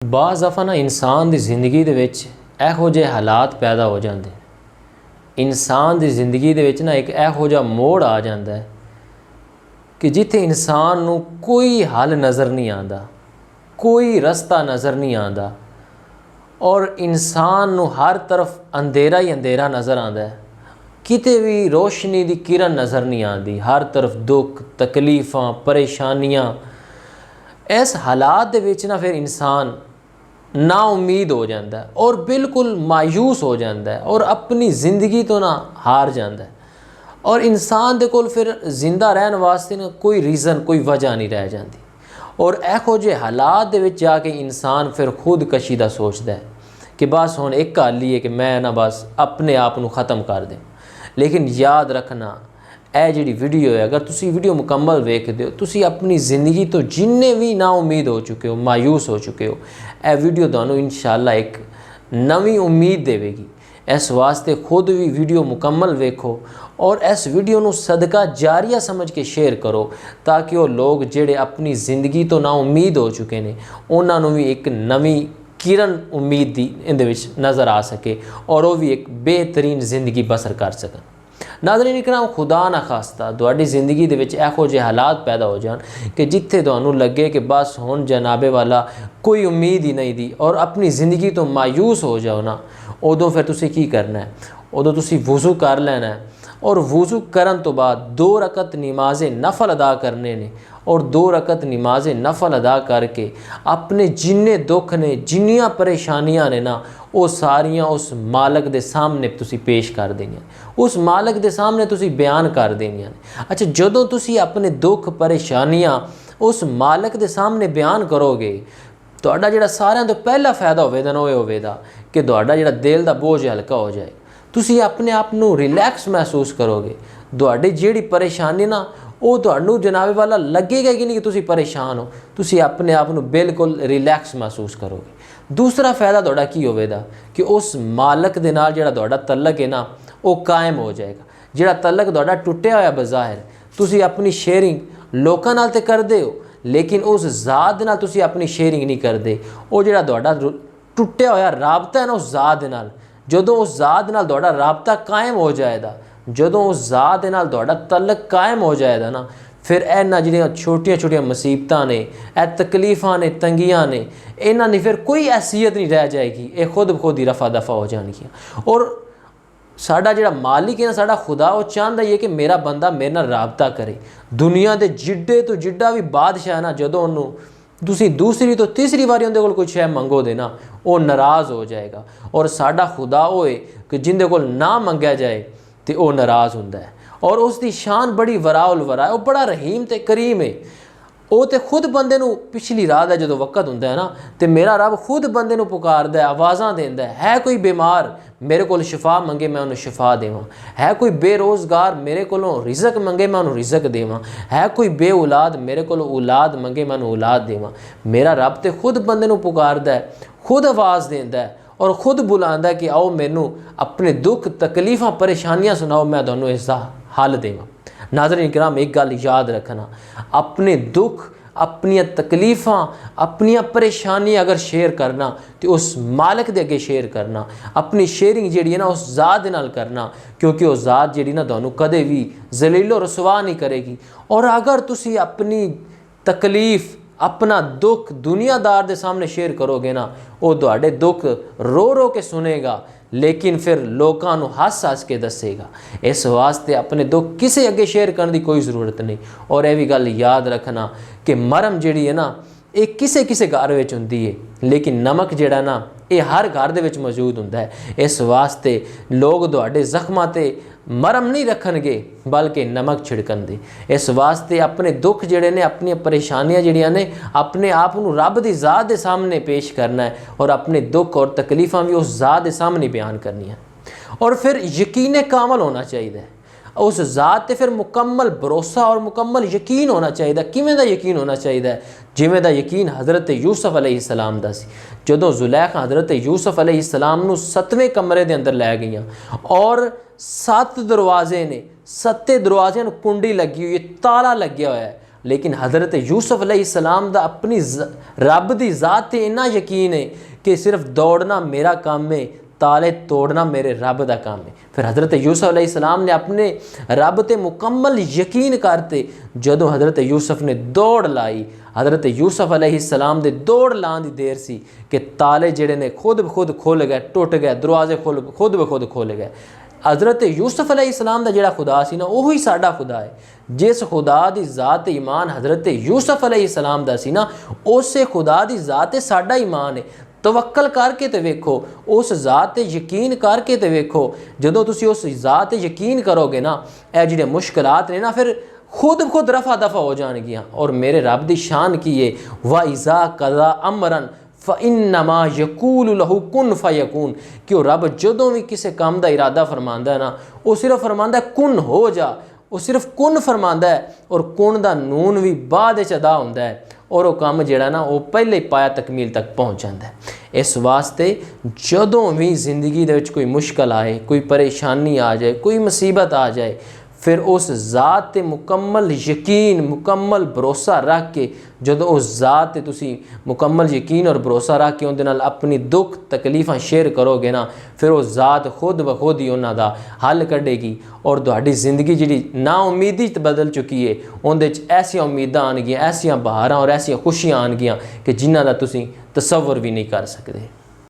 ਬਾਜ਼ ਦਫਾ ਨਾ ਇਨਸਾਨ ਦੀ ਜ਼ਿੰਦਗੀ ਦੇ ਵਿੱਚ ਇਹੋ ਜਿਹੇ ਹਾਲਾਤ ਪੈਦਾ ਹੋ ਜਾਂਦੇ, ਇਨਸਾਨ ਦੀ ਜ਼ਿੰਦਗੀ ਦੇ ਵਿੱਚ ਨਾ ਇੱਕ ਇਹੋ ਜਿਹਾ ਮੋੜ ਆ ਜਾਂਦਾ ਹੈ ਕਿ ਜਿੱਥੇ ਇਨਸਾਨ ਨੂੰ ਕੋਈ ਹੱਲ ਨਜ਼ਰ ਨਹੀਂ ਆਉਂਦਾ, ਕੋਈ ਰਸਤਾ ਨਜ਼ਰ ਨਹੀਂ ਆਉਂਦਾ ਔਰ ਇਨਸਾਨ ਨੂੰ ਹਰ ਤਰਫ ਅੰਧੇਰਾ ਹੀ ਅੰਧੇਰਾ ਨਜ਼ਰ ਆਉਂਦਾ ਹੈ। ਕਿਤੇ ਵੀ ਰੋਸ਼ਨੀ ਦੀ ਕਿਰਨ ਨਜ਼ਰ ਨਹੀਂ ਆਉਂਦੀ, ਹਰ ਤਰਫ ਦੁੱਖ, ਤਕਲੀਫਾਂ, ਪਰੇਸ਼ਾਨੀਆਂ। ਇਸ ਹਾਲਾਤ ਦੇ ਵਿੱਚ ਨਾ ਫਿਰ ਇਨਸਾਨ ਨਾ ਉਮੀਦ ਹੋ ਜਾਂਦਾ ਔਰ ਬਿਲकुल ਮਾਯੂਸ ਹੋ ਜਾਂਦਾ ਔਰ ਆਪਣੀ ਜ਼ਿੰਦਗੀ ਤੋਂ ਨਾ ਹਾਰ ਜਾਂਦਾ ਔਰ ਇਨਸਾਨ ਦੇ ਕੋਲ ਫਿਰ ਜ਼ਿੰਦਾ ਰਹਿਣ ਵਾਸਤੇ ਨਾ ਕੋਈ ਰੀਜ਼ਨ, ਕੋਈ ਵਜ੍ਹਾ ਨਹੀਂ ਰਹਿ ਜਾਂਦੀ। ਔਰ ਇਹੋ ਜਿਹੇ ਹਾਲਾਤ ਦੇ ਵਿੱਚ ਜਾ ਕੇ ਇਨਸਾਨ ਫਿਰ ਖੁਦਕਸ਼ੀ ਦਾ ਸੋਚਦਾ ਹੈ ਕਿ ਬਸ ਹੁਣ ਇੱਕ ਹੱਲ ਹੀ ਹੈ ਕਿ ਮੈਂ ਨਾ ਬਸ ਆਪਣੇ ਆਪ ਨੂੰ ख़त्म कर दें। लेकिन याद रखना ਇਹ ਜਿਹੜੀ ਵੀਡੀਓ ਹੈ, ਅਗਰ ਤੁਸੀਂ ਵੀਡੀਓ ਮੁਕੰਮਲ ਵੇਖਦੇ ਹੋ, ਤੁਸੀਂ ਆਪਣੀ ਜ਼ਿੰਦਗੀ ਤੋਂ ਜਿੰਨੇ ਵੀ ਨਾ ਉਮੀਦ ਹੋ ਚੁੱਕੇ ਹੋ, ਮਾਯੂਸ ਹੋ ਚੁੱਕੇ ਹੋ, ਇਹ ਵੀਡੀਓ ਤੁਹਾਨੂੰ ਇਨਸ਼ਾਅੱਲਾ ਇੱਕ ਨਵੀਂ ਉਮੀਦ ਦੇਵੇਗੀ। ਇਸ ਵਾਸਤੇ ਖੁਦ ਵੀ ਵੀਡੀਓ ਮੁਕੰਮਲ ਵੇਖੋ ਔਰ ਇਸ ਵੀਡੀਓ ਨੂੰ ਸਦਕਾ ਜਾਰੀਆ ਸਮਝ ਕੇ ਸ਼ੇਅਰ ਕਰੋ ਤਾਂ ਕਿ ਉਹ ਲੋਕ ਜਿਹੜੇ ਆਪਣੀ ਜ਼ਿੰਦਗੀ ਤੋਂ ਨਾ ਉਮੀਦ ਹੋ ਚੁੱਕੇ ਨੇ ਉਹਨਾਂ ਨੂੰ ਵੀ ਇੱਕ ਨਵੀਂ ਕਿਰਨ ਉਮੀਦ ਦੀ ਇਹਦੇ ਵਿੱਚ ਨਜ਼ਰ ਆ ਸਕੇ ਔਰ ਉਹ ਵੀ ਇੱਕ ਬਿਹਤਰੀਨ ਜ਼ਿੰਦਗੀ ਬਸਰ ਕਰ ਸਕਣ। नाज़रीन इकराम, खुदा ना खास्ता तुहाडी ज़िंदगी दे विच इहो जिहे हालात पैदा हो जान कि जिथे तुहानूं लगे कि बस हुण जनाबे वाला कोई उम्मीद ही नहीं दी और अपनी ज़िंदगी तो मायूस हो जाओ ना, उदों फिर तुसीं की करना है? उदों तुसीं वज़ू कर लेना है और वज़ू करन तो बाद 2 रकत नमाज़े नफल अदा करने ने और 2 रकत नमाज़े नफल अदा करके अपने जिन्ने दुख ने, जिन्नियां परेशानियां ने ना, वो सारियां उस मालक दे सामने तुसी पेश कर देनियां, उस मालक दे सामने तुसी बयान कर देनियां। अच्छा, जदों तुसी अपने दुख परेशानियां उस मालक दे सामने बयान करोगे, तुहाडा जिहड़ा सारियां तो पहला फ़ायदा होवेगा ना, वो होवेगा कि तुहाडा जिहड़ा दिल दा बोझ हल्का हो जाए, तुसी अपने आप नूं रिलैक्स महसूस करोगे। तुहाडी जिहड़ी परेशानी ना वो तुहानूं जनाबे वाला लगेगा कि नहीं कि तुसी परेशान हो, तुसी अपने आप नूं बिल्कुल रिलैक्स महसूस करोगे। दूसरा फ़ायदा तुहाडा की होवेगा कि उस मालक दे नाल जिहड़ा तुहाडा तलक है ना वो कायम हो जाएगा। जिहड़ा तलक तुहाडा टुटिया होया बज़ाहिर तुसी अपनी शेयरिंग लोकां नाल ते करदे हो, लेकिन उस ज़ात दे नाल तुसी अपनी शेयरिंग नहीं करदे। वो जिहड़ा तुहाडा टुटिया होया राबता है ना उस ज़ात दे नाल, जदों उस ज़ात दे नाल तुहाडा राबता कायम हो जाएगा, जदों उस ज़ात दे नाल तुहाडा तलक कायम हो जाएगा ना, फिर इन्हां जिहड़ियां छोटियां छोटियां मुसीबतां ने, तकलीफ़ां ने, तंगियां ने, इन्हां दी फिर कोई हैसियत नहीं रह जाएगी, ये खुद ब खुद ही रफा दफा हो जाएगियां। और साडा जिहड़ा मालिक है ना, साडा खुदा, वो चाहता ही है कि मेरा बंदा मेरे नाल राबता करे। दुनिया के जिड्डे तो जिड्डा भी बादशाह है ना, जदों उन्होंने तुसी दूसरी तो तीसरी बारी उहदे कोल कोई शै मंगो दे ना, वो नाराज़ हो जाएगा। और साडा खुदा वो है कि जिंदे कोल ना मंगया जाए तो वह नाराज़ हुंदा है। और उसकी शान बड़ी वराउल वरा है, वो बड़ा रहीम ते करीम है। वो तो खुद बंदे नूं पिछली रात है जो वक्त हुंदा है ना, तो मेरा रब खुद बंदे नूं पुकारदा है, आवाज़ां देंदा है कोई बीमार मेरे को शिफा मंगे मैं उन्हें शिफा देवां, है कोई बेरोज़गार मेरे को रिजक मंगे मैं उन्हें रिजक देवां, है कोई बे औलाद मेरे को औलाद मंगे मैं उन्हें औलाद देवां। मेरा रब तो खुद बंदे नूं पुकारदा है, खुद आवाज़ देंदा है और खुद बुलांदा कि आओ मैनू अपने दुख तकलीफ़ां परेशानियां सुनाओ, मैं तुहानूं इसदा हल देवां। नाज़रीन इकराम, एक गल याद रखना, अपने दुख, अपनियां तकलीफ़ां, अपनियां परेशानियां अगर शेयर करना तो उस मालिक दे अगे शेयर करना, अपनी शेयरिंग जिहड़ी है ना उस ज़ात दे नाल करना, क्योंकि वो ज़ात जिहड़ी ना तुहानूं कदे भी जलीलो रसवा नहीं करेगी। और अगर तुसी अपनी तकलीफ़, अपना दुख दुनियादार दे सामने शेयर करोगे ना, वो तुहाडे दुख रो रो के सुनेगा, लेकिन फिर लोगों को हस हस के दसेगा। इस वास्ते अपने दुख किसी अगे शेयर करने की कोई ज़रूरत नहीं। और यह भी गल याद रखना कि मरम जिहड़ी है ना ये किसे किसे घर में हुंदी है, लेकिन नमक जिहड़ा ना ये हर घर दे विच मौजूद हुंदा है। इस वास्ते लोग तुहाडे जख्मां ते मरम नहीं रखणगे बल्कि नमक छिड़कन दे। इस वास्ते अपने दुख जिहड़े ने, अपनी परेशानियां जिहड़ियां ने, अपने आप नूं रब दी ज़ात दे सामने पेश करना है और अपने दुख और तकलीफ़ां भी उस ज़ात दे सामने बयान करनी है। और फिर यकीन कामल होना चाहिए उस ज़ात ते, फिर मुकम्मल भरोसा और मुकम्मल यकीन होना चाहिए। किवें दा यकीन होना चाहिए? जिवें दा यकीन हज़रत यूसुफ अलैहिस्सलाम दा सी। जदों ज़ुलैखा हज़रत यूसुफ अलैहिस्सलाम नूं 7वें कमरे दे अंदर लै गईयां और 7 दरवाजे ने, 7 दरवाज़ियां नूं कुंडी लगी हुई है, ताला लग्या होया है। लेकिन हज़रत यूसुफ अलैहिस्सलाम दा अपनी रब दी ज़ात ते इन्ना यकीन है कि सिर्फ दौड़ना मेरा काम है, ताले तोड़ना मेरे रब का काम है। फिर हज़रत यूसुफ अलैहिस्सलाम ने अपने रब ते मुकम्मल यकीन करते जदों हज़रत यूसुफ ने दौड़ लाई, हज़रत यूसुफ अलैहिस्सलाम दे दौड़ लाने की देर सी कि ताले जिहड़े ने खुद ब खुद खुल गए, टुट गए, दरवाजे खुद ब खुद खुल गए। हज़रत यूसुफ अलैहिस्सलाम दा जिहड़ा खुदा सी ना उही साडा खुदा है। जिस खुदा दी ज़ात ईमान हज़रत यूसुफ अलैहिस्सलाम दा सी ना, उस खुदा दी ज़ात साडा ईमान है। तवक्कल करके तो वेखो, उस ज़ात ते यकीन करके तो वेखो। जदों तुसी उस ज़ात ते यकीन करोगे ना, ये जिहड़े मुश्किलात ने ना फिर खुद ब खुद रफा दफा हो जाएगियाँ। और मेरे रब दी शान की है, व इज़ा कज़ा अमरन फ़इन्नमा यकूलु लहू कुन फ़यकून, कि वो रब जदों भी किसी काम का इरादा फरमांदा है ना, वो सिर्फ फरमांदा कुन हो जा, वो सिर्फ कुन फरमांदा है। और कुन का नून भी बाद अदा होंदा है, और वो काम जिहड़ा ना वो पहले ही पाया तकमील तक पहुँच जाता है। इस वास्ते जदों भी जिंदगी दे विच कोई मुश्किल आए, कोई परेशानी आ जाए, कोई मुसीबत आ जाए, फिर उस ज़ात ते मुकम्मल यकीन, मुकम्मल भरोसा रख के, जदों उस ज़ात ते तुसी मुकम्मल यकीन और भरोसा रख के उनदे नाल अपनी दुख तकलीफ़ां शेयर करोगे ना, फिर वो ज़ात खुद ब खुद ही उन्हां दा हल कढेगी। और तुहाडी ज़िंदगी जिहड़ी नाउमीदी च बदल चुकी है, उहदे च ऐसियां उम्मीदां आनगियां, ऐसियां बहारां और ऐसियां खुशियां आनगियां कि जिन्हां दा तुसी तसव्वुर भी नहीं कर सकदे।